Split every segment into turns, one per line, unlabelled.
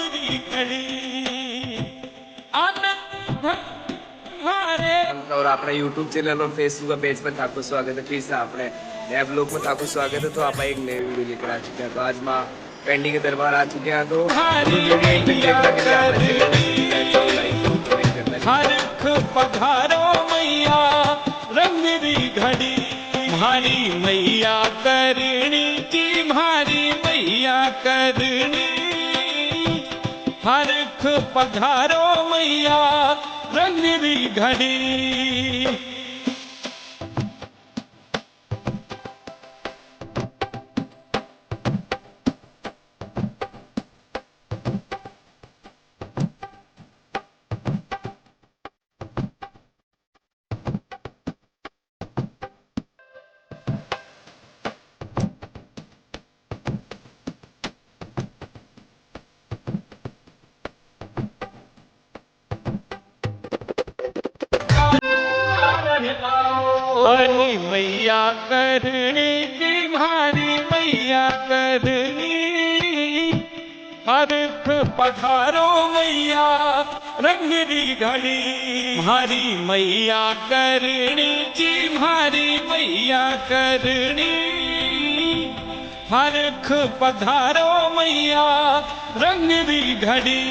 रमरी घड़ी आनंद हमारे।
और अपना यूट्यूब चैनल और फेसबुक पेज पर आपको स्वागत है। फिर से अपने नए ब्लॉग में आपको स्वागत है। तो आप एक नई वीडियो लेकर आ चुके हैं। तो आज माँ पेंडिंग के दरबार आ चुके हैं। तो वीडियो एंड तक देखना के लिए आप चैनल को सब्सक्राइब करो, लाइक करो, कमेंट करना।
हरख पधारो मैया रमरी घड़ी भारी मैया करणी की भारी मैया करणी। हरख पधारो मैया रमरी घड़ी। हरी मैया करणी की भारी मैया करणी। हरख पधारो मैया रंगरी घड़ी भारी मैया करणी की भारी मैया करणी। हरख पधारो मैया रंगरी घड़ी।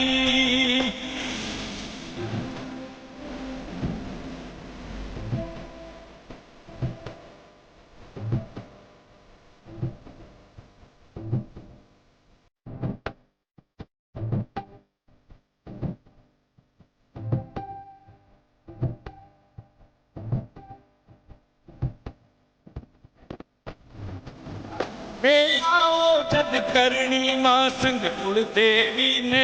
आओ जद करणी मां संग कुल देवी ने